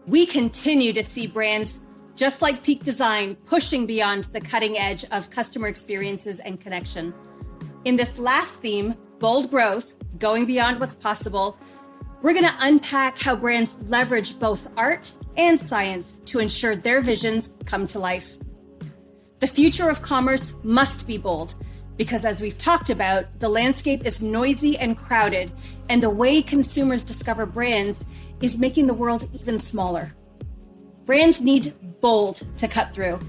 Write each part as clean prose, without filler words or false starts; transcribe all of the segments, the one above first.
We continue to see brands just like Peak Design pushing beyond the cutting edge of customer experiences and connection. In this last theme, bold growth, going beyond what's possible, we're going to unpack how brands leverage both art and science to ensure their visions come to life. The future of commerce must be bold because, as we've talked about, the landscape is noisy and crowded, and the way consumers discover brands is making the world even smaller. Brands need bold to cut through.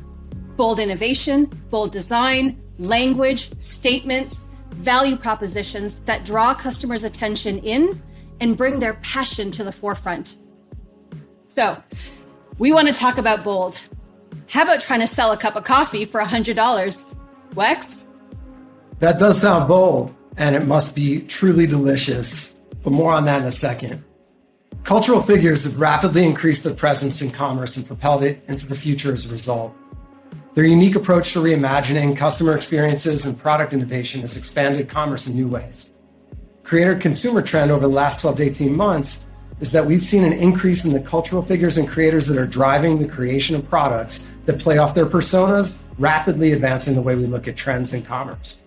Bold innovation, bold design, language, statements, value propositions that draw customers' attention in and bring their passion to the forefront. So, we want to talk about bold. How about trying to sell a cup of coffee for $100? Wex? That does sound bold, and it must be truly delicious, but more on that in a second. Cultural figures have rapidly increased their presence in commerce and propelled it into the future as a result. Their unique approach to reimagining customer experiences and product innovation has expanded commerce in new ways. Creator-consumer trend over the last 12 to 18 months is that we've seen an increase in the cultural figures and creators that are driving the creation of products that play off their personas, rapidly advancing the way we look at trends in commerce.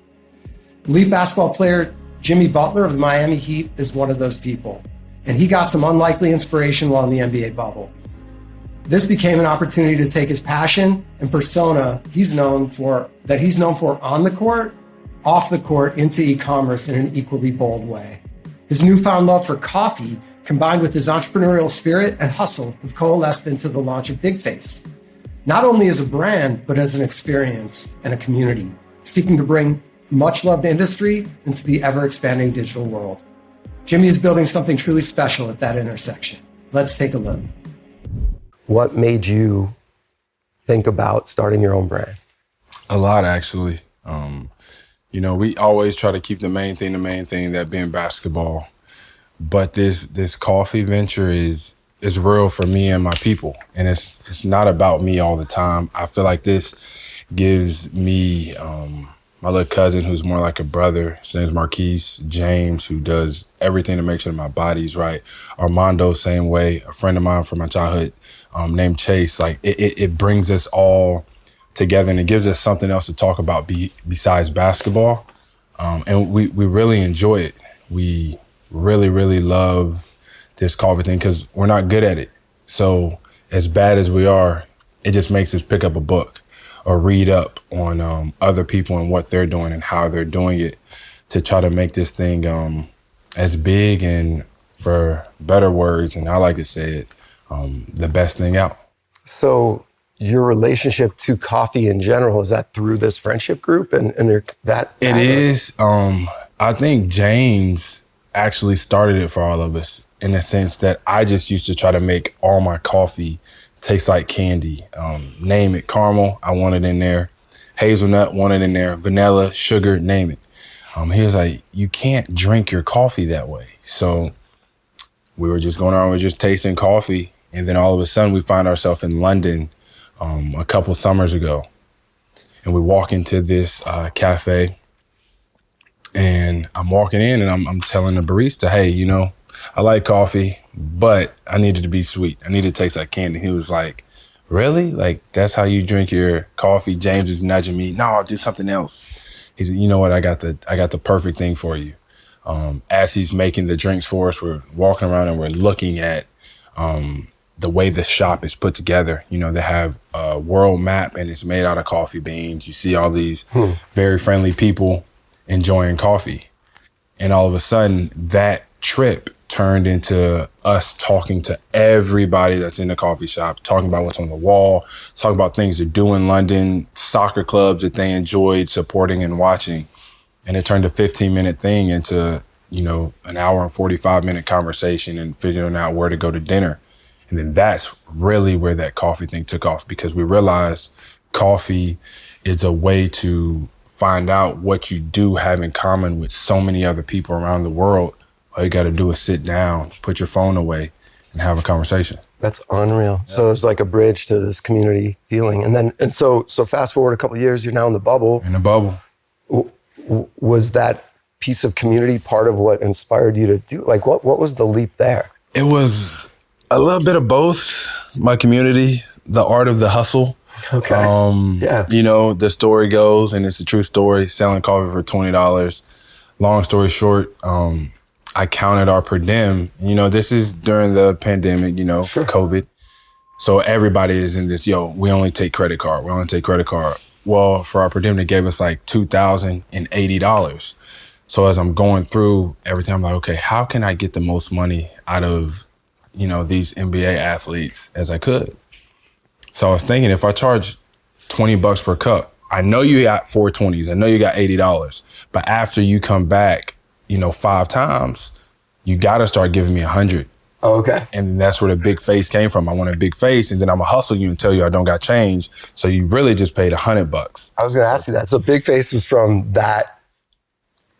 Elite basketball player Jimmy Butler of the Miami Heat is one of those people, and he got some unlikely inspiration while in the NBA bubble. This became an opportunity to take his passion and persona he's known for on the court, off the court, into e-commerce in an equally bold way. His newfound love for coffee, combined with his entrepreneurial spirit and hustle, have coalesced into the launch of BIGFACE, not only as a brand, but as an experience and a community, seeking to bring much-loved industry into the ever-expanding digital world. Jimmy is building something truly special at that intersection. Let's take a look. What made you think about starting your own brand? A lot, actually. We always try to keep the main thing, that being basketball. But this coffee venture is real for me and my people. And it's not about me all the time. I feel like this gives me my little cousin, who's more like a brother. His name's Marquise. James, who does everything to make sure that my body's right. Armando, same way. A friend of mine from my childhood named Chase. Like it brings us all together, and it gives us something else to talk about besides basketball. And we really enjoy it. We really, really love this coffee thing because we're not good at it. So as bad as we are, it just makes us pick up a book or read up on other people and what they're doing and how they're doing it to try to make this thing as big and, for better words, and I like to say it, the best thing out. So your relationship to coffee in general, is that through this friendship group and that? It is. I think James actually started it for all of us in the sense that I just used to try to make all my coffee taste like candy. Name it. Caramel, I want it in there. Hazelnut, want it in there. Vanilla, sugar, name it. He was like, you can't drink your coffee that way. So we were just going around, we were just tasting coffee. And then all of a sudden we find ourselves in London a couple summers ago. And we walk into this cafe, and I'm walking in and I'm telling the barista, hey, I like coffee, but I need it to be sweet. I need it to taste like candy. He was like, really? Like, that's how you drink your coffee? James is nudging me. No, I'll do something else. He said, you know what? I got the perfect thing for you. As he's making the drinks for us, we're walking around and we're looking at the way the shop is put together. They have a world map and it's made out of coffee beans. You see all these very friendly people enjoying coffee. And all of a sudden, that trip turned into us talking to everybody that's in the coffee shop, talking about what's on the wall, talking about things to do in London, soccer clubs that they enjoyed supporting and watching. And it turned a 15-minute thing into, an hour and 45-minute conversation and figuring out where to go to dinner. And then that's really where that coffee thing took off, because we realized coffee is a way to find out what you do have in common with so many other people around the world. All you got to do is sit down, put your phone away, and have a conversation. That's unreal. Yeah. So it's like a bridge to this community feeling. And so fast forward a couple of years, you're now in the bubble. In the bubble. Was that piece of community part of what inspired you to do? Like, what was the leap there? It was a little bit of both. my community, the art of the hustle. Okay. Yeah. You know, the story goes, and it's a true story, selling coffee for $20. Long story short, I counted our per diem. You know, this is during the pandemic, you know, Sure. COVID. So everybody is in this, we only take credit card. We only take credit card. Well, for our per diem, they gave us like $2,080. So as I'm going through everything, I'm like, okay, how can I get the most money out of, you know, these NBA athletes as I could? So I was thinking, if I charge $20 per cup, I know you got 420s. I know you got $80. But after you come back, you know, 5 times, you got to start giving me 100. Oh, okay. And that's where the big face came from. I want a big face, and then I'm gonna hustle you and tell you I don't got change. So you really just paid $100. I was going to ask you that. So Big Face was from that.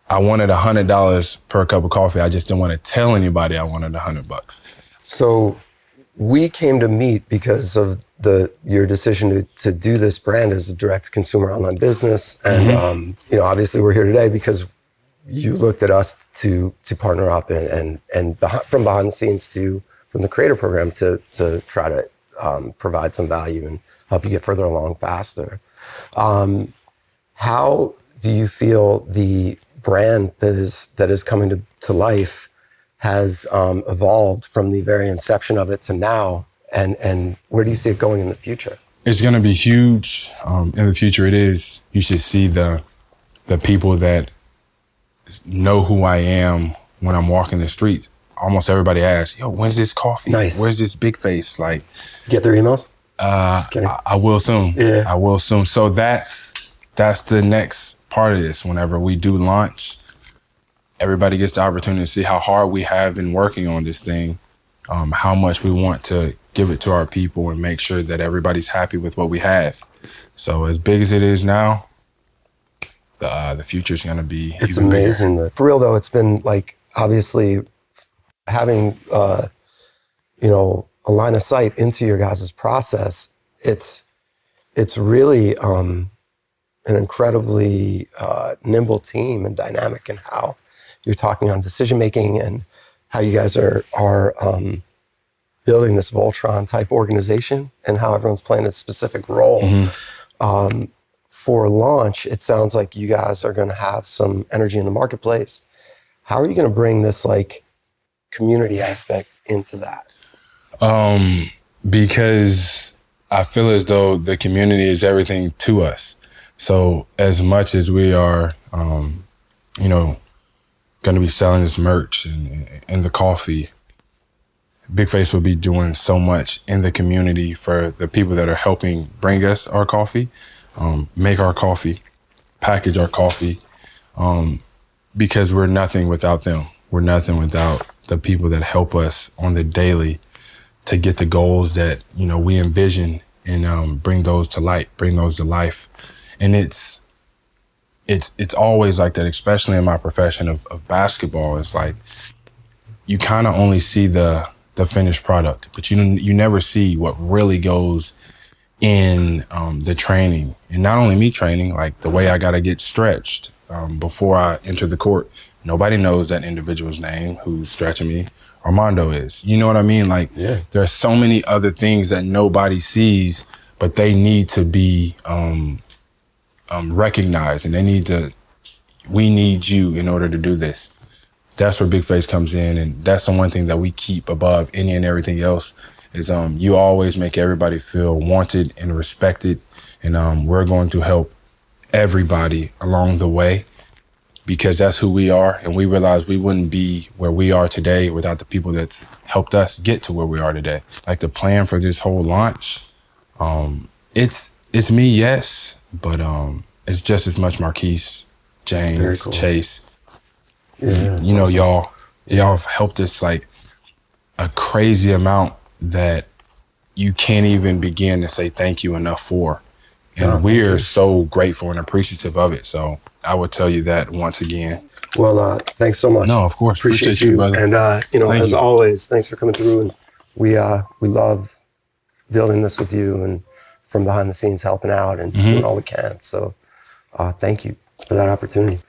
I wanted $100 per cup of coffee. I just didn't want to tell anybody I wanted $100. So we came to meet because of your decision to do this brand as a direct consumer online business. And, you know, obviously we're here today because you looked at us to partner up and from behind the scenes from the creator program to try to provide some value and help you get further along faster. How do you feel the brand that is coming to life has evolved from the very inception of it to now, and where do you see it going in the future? It's going to be huge. In the future, it is. You should see the people that know who I am when I'm walking the street. Almost everybody asks, "Yo, when's this coffee? Nice. Where's this Big Face?" Like, Get their emails? Just kidding. I will soon. Yeah. I will soon. So that's the next part of this. Whenever we do launch, everybody gets the opportunity to see how hard we have been working on this thing, how much we want to give it to our people and make sure that everybody's happy with what we have. So as big as it is now, the future is going to be It's even bigger. amazing. For real though, it's been like, obviously having, you know, a line of sight into your guys' process. It's really, an incredibly nimble team and dynamic in how you're talking on decision making and how you guys are building this Voltron type organization and how everyone's playing a specific role. For launch, it sounds like you guys are going to have some energy in the marketplace. How are you going to bring this like community aspect into that? Because I feel as though the community is everything to us. So as much as we are, you know, going to be selling this merch and the coffee, BigFace will be doing so much in the community for the people that are helping bring us our coffee, make our coffee, package our coffee, because we're nothing without them. We're nothing without the people that help us on the daily to get the goals that, you know, we envision and bring those to light, bring those to life. And it's always like that, especially in my profession of basketball. It's like you kind of only see the finished product, but you never see what really goes in the training. And not only me training, like the way I got to get stretched before I enter the court. Nobody knows that individual's name who's stretching me. Armando is. You know what I mean? Like, Yeah. There are so many other things that nobody sees, but they need to be recognized, and we need you in order to do this. That's where BigFace comes in, and that's the one thing that we keep above any and everything else is you always make everybody feel wanted and respected, and we're going to help everybody along the way because that's who we are, and we realize we wouldn't be where we are today without the people that's helped us get to where we are today. Like the plan for this whole launch, it's me, yes, but it's just as much Marquise, James, Very cool. Chase. Yeah, You know, awesome. y'all have helped us like a crazy amount that you can't even begin to say thank you enough for. And we're so grateful and appreciative of it. So I would tell you that once again. Well, thanks so much. No, of course. Appreciate you, you. brother. And, you know, Thank as you. always, thanks for coming through. And we love building this with you and from behind the scenes helping out and doing all we can. So thank you for that opportunity.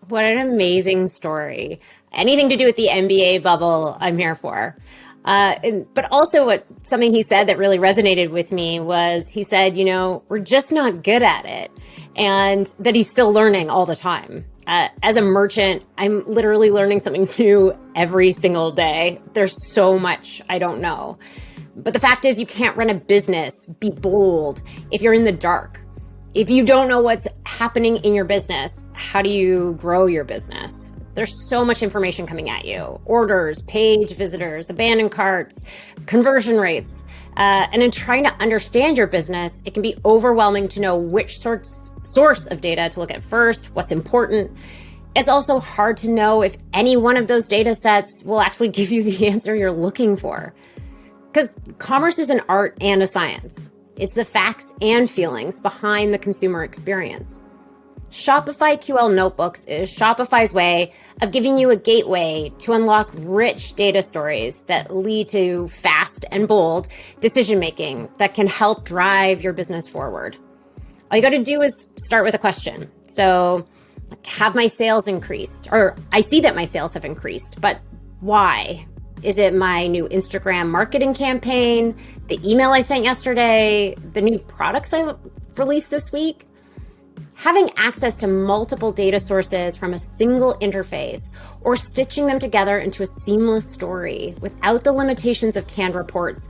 What an amazing story. Anything to do with the NBA bubble, I'm here for. But also something he said that really resonated with me was he said, we're just not good at it, and that he's still learning all the time. As a merchant, I'm literally learning something new every single day. There's so much I don't know. But the fact is, you can't run a business, be bold, if you're in the dark. If you don't know what's happening in your business, how do you grow your business? There's so much information coming at you. Orders, page visitors, abandoned carts, conversion rates. And in trying to understand your business, it can be overwhelming to know which source of data to look at first, what's important. It's also hard to know if any one of those data sets will actually give you the answer you're looking for. Because commerce is an art and a science. It's the facts and feelings behind the consumer experience. ShopifyQL Notebooks is Shopify's way of giving you a gateway to unlock rich data stories that lead to fast and bold decision-making that can help drive your business forward. All you got to do is start with a question. So, have my sales increased? Or I see that my sales have increased, but why? Is it my new Instagram marketing campaign, the email I sent yesterday, the new products I released this week? Having access to multiple data sources from a single interface or stitching them together into a seamless story without the limitations of canned reports,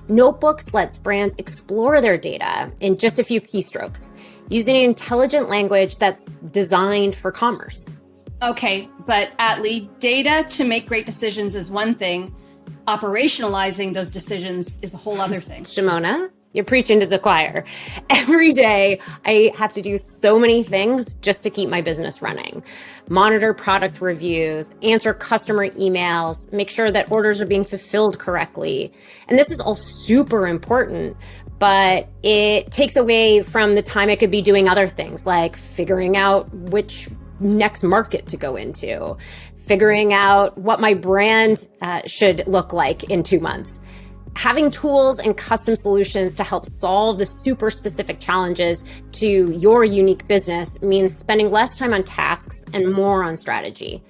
Notebooks lets brands explore their data in just a few keystrokes using an intelligent language that's designed for commerce. Okay, but Atlee, data to make great decisions is one thing. Operationalizing those decisions is a whole other thing. Shimona, you're preaching to the choir. Every day, I have to do so many things just to keep my business running. Monitor product reviews, answer customer emails, make sure that orders are being fulfilled correctly. And this is all super important, but it takes away from the time I could be doing other things like figuring out which next market to go into, figuring out what my brand should look like in 2 months. Having tools and custom solutions to help solve the super specific challenges to your unique business means spending less time on tasks and more on strategy.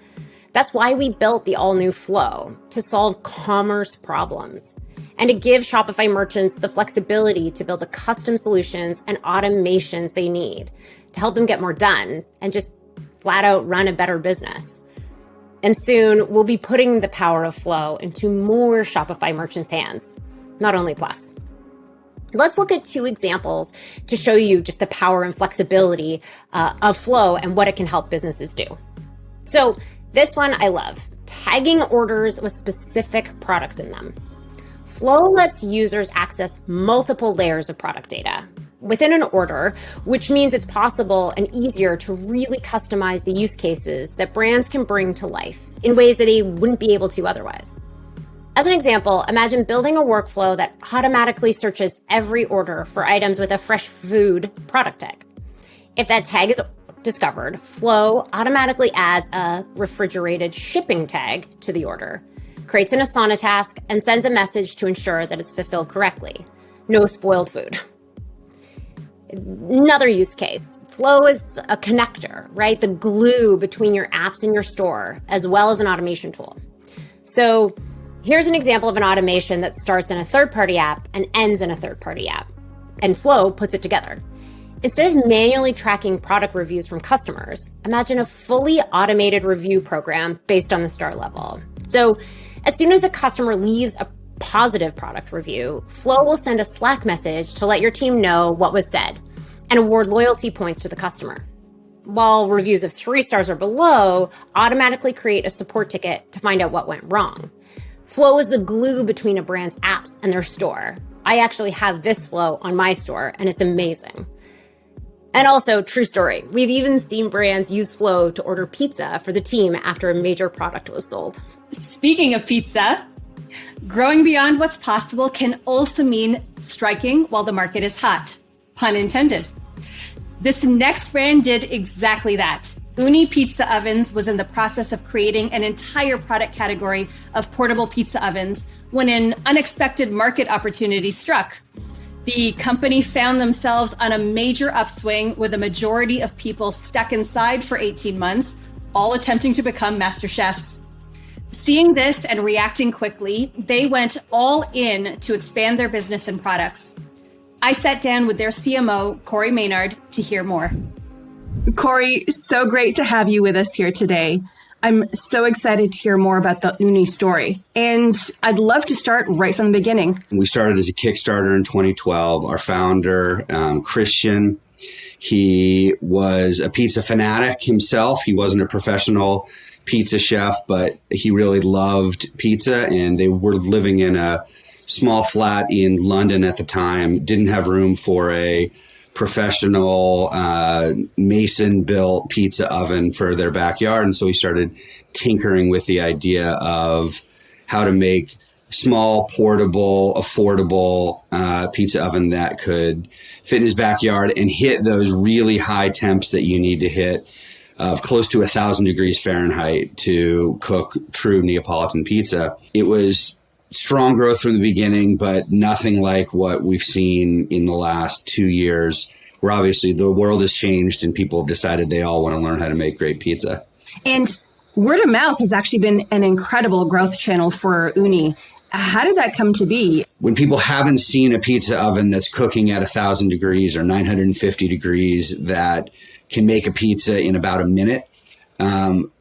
That's why we built the all-new Flow, to solve commerce problems and to give Shopify merchants the flexibility to build the custom solutions and automations they need to help them get more done and just flat out run a better business. And soon we'll be putting the power of Flow into more Shopify merchants' hands, not only Plus. Let's look at 2 examples to show you just the power and flexibility of Flow and what it can help businesses do. So this one I love, tagging orders with specific products in them. Flow lets users access multiple layers of product data within an order, which means it's possible and easier to really customize the use cases that brands can bring to life in ways that they wouldn't be able to otherwise. As an example, imagine building a workflow that automatically searches every order for items with a fresh food product tag. If that tag is discovered, Flow automatically adds a refrigerated shipping tag to the order, creates an Asana task, and sends a message to ensure that it's fulfilled correctly. No spoiled food. Another use case, Flow is a connector, right? The glue between your apps and your store, as well as an automation tool. So here's an example of an automation that starts in a third-party app and ends in a third-party app, and Flow puts it together. Instead of manually tracking product reviews from customers, imagine a fully automated review program based on the star level. So as soon as a customer leaves a positive product review, Flow will send a Slack message to let your team know what was said and award loyalty points to the customer. While reviews of 3 stars or below automatically create a support ticket to find out what went wrong. Flow is the glue between a brand's apps and their store. I actually have this Flow on my store, and it's amazing. And also, true story, we've even seen brands use Flow to order pizza for the team after a major product was sold. Speaking of pizza, growing beyond what's possible can also mean striking while the market is hot. Pun intended. This next brand did exactly that. Uni Pizza Ovens was in the process of creating an entire product category of portable pizza ovens when an unexpected market opportunity struck. The company found themselves on a major upswing with a majority of people stuck inside for 18 months, all attempting to become master chefs. Seeing this and reacting quickly, they went all in to expand their business and products. I sat down with their CMO, Corey Maynard, to hear more. Corey, so great to have you with us here today. I'm so excited to hear more about the Uni story. And I'd love to start right from the beginning. We started as a Kickstarter in 2012. Our founder, Christian, he was a pizza fanatic himself. He wasn't a professional pizza chef, but he really loved pizza. And they were living in a small flat in London at the time, didn't have room for a professional mason-built pizza oven for their backyard. And so he started tinkering with the idea of how to make small, portable, affordable pizza oven that could fit in his backyard and hit those really high temps that you need to hit of close to 1,000 degrees Fahrenheit to cook true Neapolitan pizza. It was strong growth from the beginning, but nothing like what we've seen in the last 2 years, where obviously the world has changed and people have decided they all want to learn how to make great pizza. And word of mouth has actually been an incredible growth channel for Uni. How did that come to be? When people haven't seen a pizza oven that's cooking at 1,000 degrees or 950 degrees that can make a pizza in about a minute,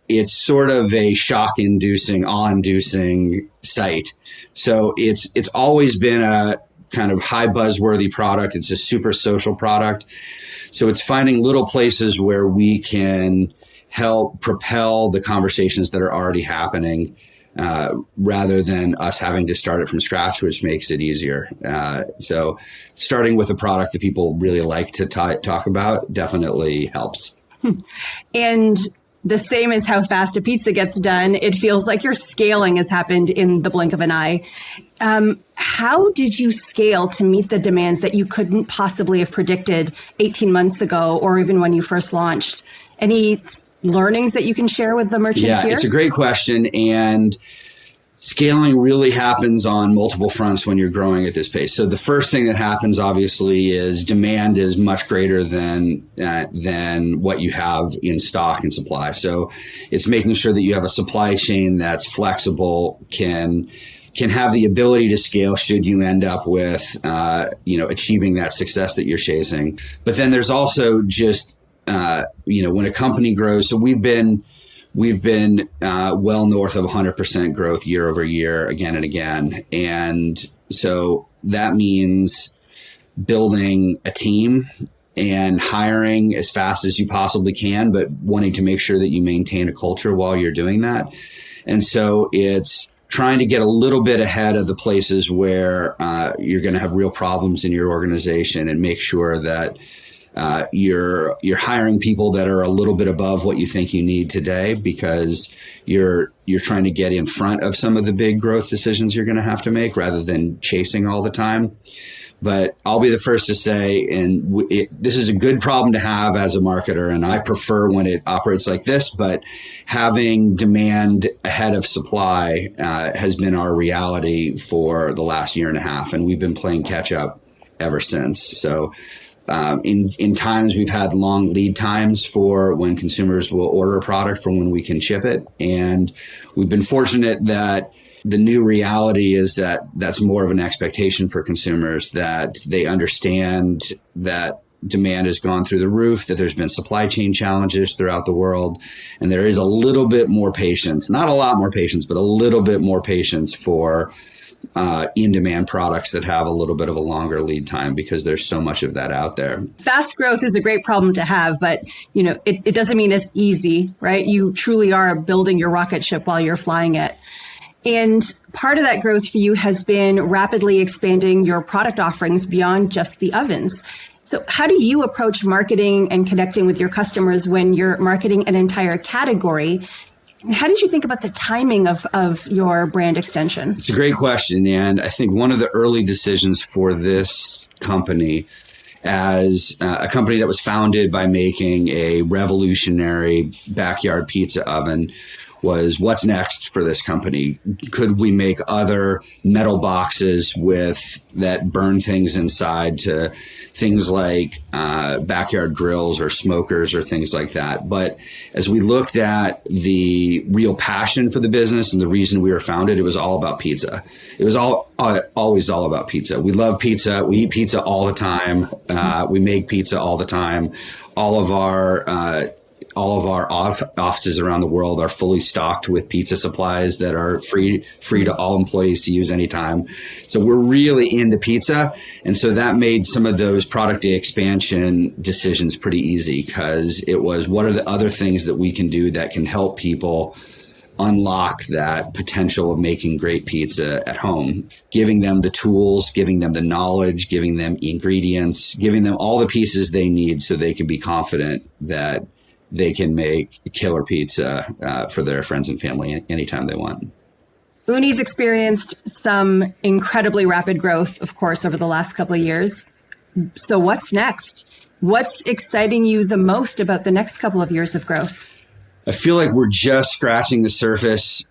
it's sort of a shock-inducing, awe-inducing sight. So it's always been a kind of high buzzworthy product. It's a super social product. So it's finding little places where we can help propel the conversations that are already happening, rather than us having to start it from scratch, which makes it easier. So starting with a product that people really like to talk about definitely helps. And the same as how fast a pizza gets done, it feels like your scaling has happened in the blink of an eye. How did you scale to meet the demands that you couldn't possibly have predicted 18 months ago or even when you first launched? Any learnings that you can share with the merchants here? Yeah, it's a great question. And scaling really happens on multiple fronts when you're growing at this pace. So the first thing that happens, obviously, is demand is much greater than what you have in stock and supply. So it's making sure that you have a supply chain that's flexible, can have the ability to scale should you end up with, achieving that success that you're chasing. But then there's also just, when a company grows, so we've been well north of 100% growth year over year, again and again. And so that means building a team and hiring as fast as you possibly can, but wanting to make sure that you maintain a culture while you're doing that. And so it's trying to get a little bit ahead of the places where you're going to have real problems in your organization and make sure that you're hiring people that are a little bit above what you think you need today, because you're trying to get in front of some of the big growth decisions you're going to have to make rather than chasing all the time. But I'll be the first to say, and this is a good problem to have as a marketer, and I prefer when it operates like this, but having demand ahead of supply has been our reality for the last year and a half, and we've been playing catch up ever since. So in times we've had long lead times for when consumers will order a product from when we can ship it. And we've been fortunate that the new reality is that that's more of an expectation for consumers, that they understand that demand has gone through the roof, that there's been supply chain challenges throughout the world. And there is a little bit more patience, not a lot more patience, but a little bit more patience for in-demand products that have a little bit of a longer lead time, because there's so much of that out there. Fast growth is a great problem to have, but it doesn't mean it's easy, right? You truly are building your rocket ship while you're flying it. And part of that growth for you has been rapidly expanding your product offerings beyond just the ovens. So how do you approach marketing and connecting with your customers when you're marketing an entire category? How did you think about the timing of your brand extension? It's a great question. And I think one of the early decisions for this company, as a company that was founded by making a revolutionary backyard pizza oven, was what's next for this company? Could we make other metal boxes that burn things inside to things like backyard grills or smokers or things like that? But as we looked at the real passion for the business and the reason we were founded, it was all about pizza. It was always all about pizza. We love pizza. We eat pizza all the time. We make pizza all the time. All of our offices around the world are fully stocked with pizza supplies that are free to all employees to use anytime. So we're really into pizza. And so that made some of those product day expansion decisions pretty easy, because it was, what are the other things that we can do that can help people unlock that potential of making great pizza at home, giving them the tools, giving them the knowledge, giving them ingredients, giving them all the pieces they need so they can be confident that they can make killer pizza for their friends and family anytime they want. Uni's experienced some incredibly rapid growth, of course, over the last couple of years. So what's next? What's exciting you the most about the next couple of years of growth? I feel like we're just scratching the surface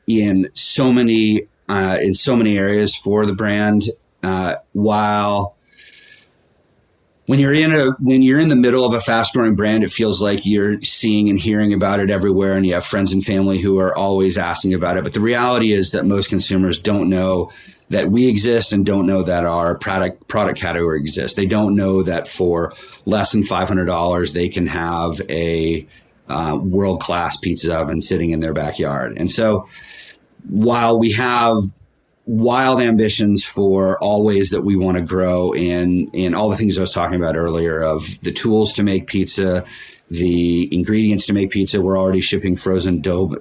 in so many areas for the brand. While when you're in the middle of a fast growing brand, it feels like you're seeing and hearing about it everywhere, and you have friends and family who are always asking about it. But the reality is that most consumers don't know that we exist and don't know that our product category exists. They don't know that for less than $500, they can have a world-class pizza oven sitting in their backyard. And so while we have wild ambitions for all ways that we want to grow in all the things I was talking about earlier, of the tools to make pizza, the ingredients to make pizza, we're already shipping frozen dough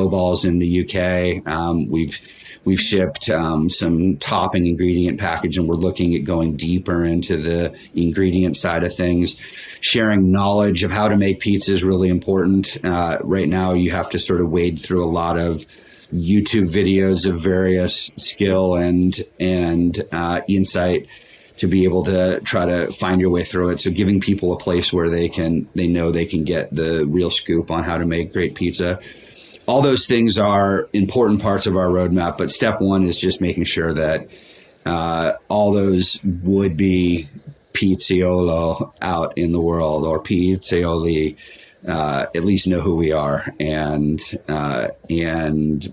balls in the UK. We've shipped some topping ingredient package, and we're looking at going deeper into the ingredient side of things. Sharing knowledge of how to make pizza is really important. Right now, you have to sort of wade through a lot of YouTube videos of various skill and insight to be able to try to find your way through it. So giving people a place where they know they can get the real scoop on how to make great pizza. All those things are important parts of our roadmap, but step one is just making sure that all those would-be pizziolo out in the world, or pizzioli, at least know who we are and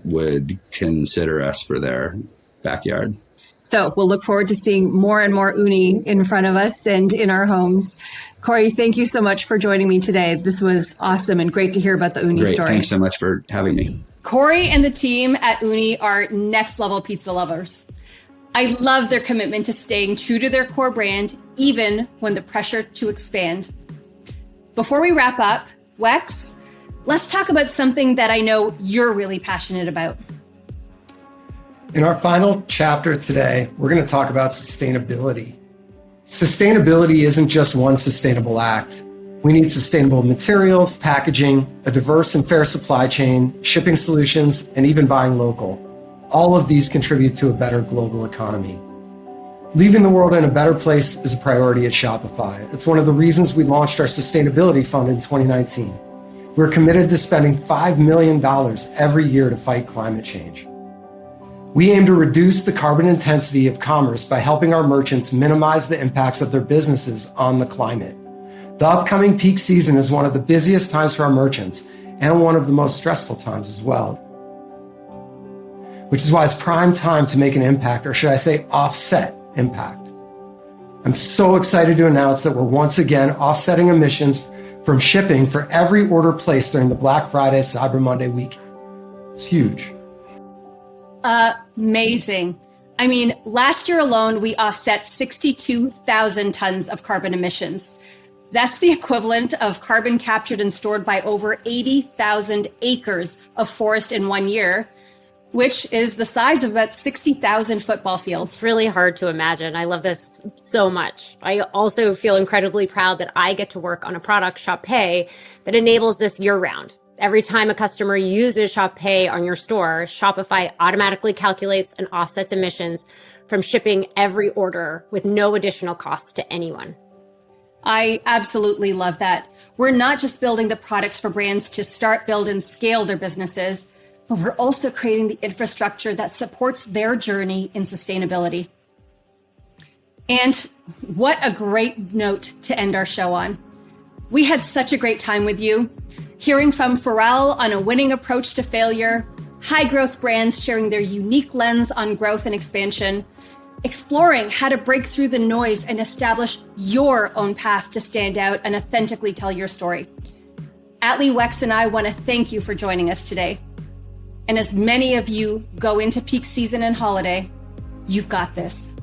would consider us for their backyard. So we'll look forward to seeing more and more Uni in front of us and in our homes. Corey, thank you so much for joining me today. This was awesome and great to hear about the Uni story. Thanks so much for having me. Corey and the team at Uni are next level pizza lovers. I love their commitment to staying true to their core brand, even when the pressure to expand. Before we wrap up, Wex, let's talk about something that I know you're really passionate about. In our final chapter today, we're going to talk about sustainability. Sustainability isn't just one sustainable act. We need sustainable materials, packaging, a diverse and fair supply chain, shipping solutions, and even buying local. All of these contribute to a better global economy. Leaving the world in a better place is a priority at Shopify. It's one of the reasons we launched our sustainability fund in 2019. We're committed to spending $5 million every year to fight climate change. We aim to reduce the carbon intensity of commerce by helping our merchants minimize the impacts of their businesses on the climate. The upcoming peak season is one of the busiest times for our merchants and one of the most stressful times as well, which is why it's prime time to make an impact, or should I say offset impact. I'm so excited to announce that we're once again offsetting emissions from shipping for every order placed during the Black Friday, Cyber Monday week. It's huge. Amazing. I mean, last year alone, we offset 62,000 tons of carbon emissions. That's the equivalent of carbon captured and stored by over 80,000 acres of forest in 1 year, which is the size of about 60,000 football fields. It's really hard to imagine. I love this so much. I also feel incredibly proud that I get to work on a product, Shop Pay, that enables this year-round. Every time a customer uses Shop Pay on your store, Shopify automatically calculates and offsets emissions from shipping every order with no additional cost to anyone. I absolutely love that. We're not just building the products for brands to start, build, and scale their businesses, but we're also creating the infrastructure that supports their journey in sustainability. And what a great note to end our show on. We had such a great time with you, hearing from Pharrell on a winning approach to failure, high growth brands sharing their unique lens on growth and expansion, exploring how to break through the noise and establish your own path to stand out and authentically tell your story. Atlee Wex and I want to thank you for joining us today. And as many of you go into peak season and holiday, you've got this.